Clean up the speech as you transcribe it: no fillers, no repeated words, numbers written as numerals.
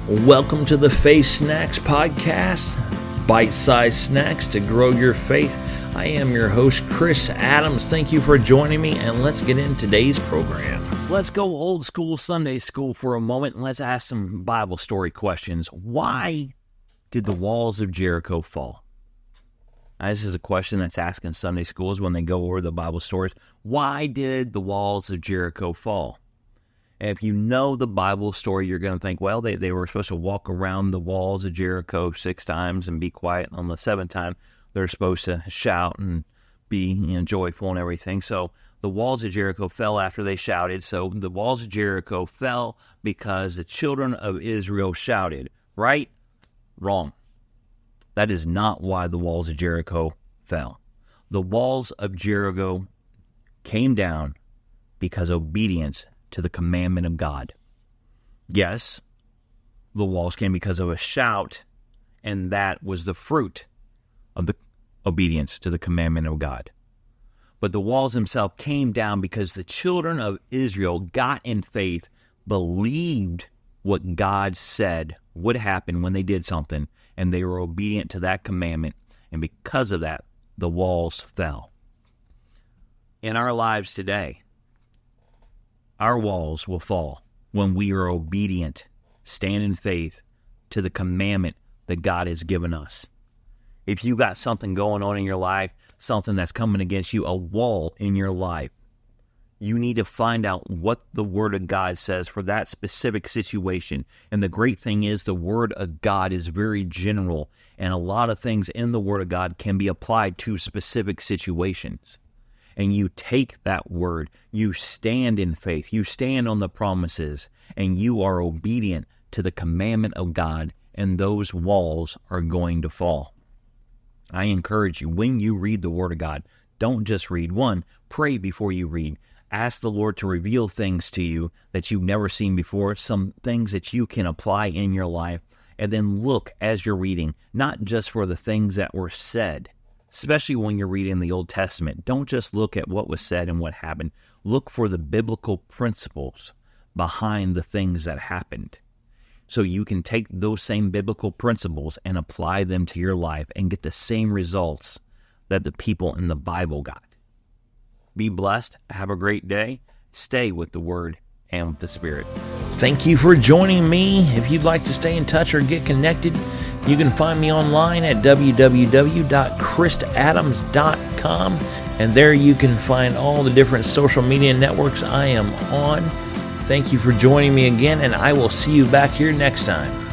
Welcome to the Faith Snacks Podcast, bite-sized snacks to grow your faith. I am your host, Chris Adams. Thank you for joining me, and let's get in today's program. Let's go old school Sunday school for a moment, and let's ask some Bible story questions. Why did the walls of Jericho fall? Now, this is a question that's asked in Sunday schools when they go over the Bible stories. Why did the walls of Jericho fall? And if you know the Bible story, you're going to think, well, they were supposed to walk around the walls of Jericho 6 times and be quiet. On the 7th time, they're supposed to shout and be joyful and everything. So the walls of Jericho fell after they shouted. So the walls of Jericho fell because the children of Israel shouted. Right? Wrong. That is not why the walls of Jericho fell. The walls of Jericho came down because obedience to the commandment of God. Yes, the walls came because of a shout, and that was the fruit of the obedience to the commandment of God. But the walls themselves came down because the children of Israel got in faith, believed what God said would happen when they did something, and they were obedient to that commandment, and because of that, the walls fell. In our lives today, our walls will fall when we are obedient, stand in faith to the commandment that God has given us. If you got something going on in your life, something that's coming against you, a wall in your life, you need to find out what the Word of God says for that specific situation. And the great thing is the Word of God is very general, and a lot of things in the Word of God can be applied to specific situations. And you take that word, you stand in faith, you stand on the promises, and you are obedient to the commandment of God, and those walls are going to fall. I encourage you, when you read the Word of God, don't just read one, pray before you read. Ask the Lord to reveal things to you that you've never seen before, some things that you can apply in your life, and then look as you're reading, not just for the things that were said. Especially when you're reading the Old Testament, don't just look at what was said and what happened. Look for the biblical principles behind the things that happened. So you can take those same biblical principles and apply them to your life and get the same results that the people in the Bible got. Be blessed. Have a great day. Stay with the Word and with the Spirit. Thank you for joining me. If you'd like to stay in touch or get connected, you can find me online at www.chrisadams.com, and there you can find all the different social media networks I am on. Thank you for joining me again, and I will see you back here next time.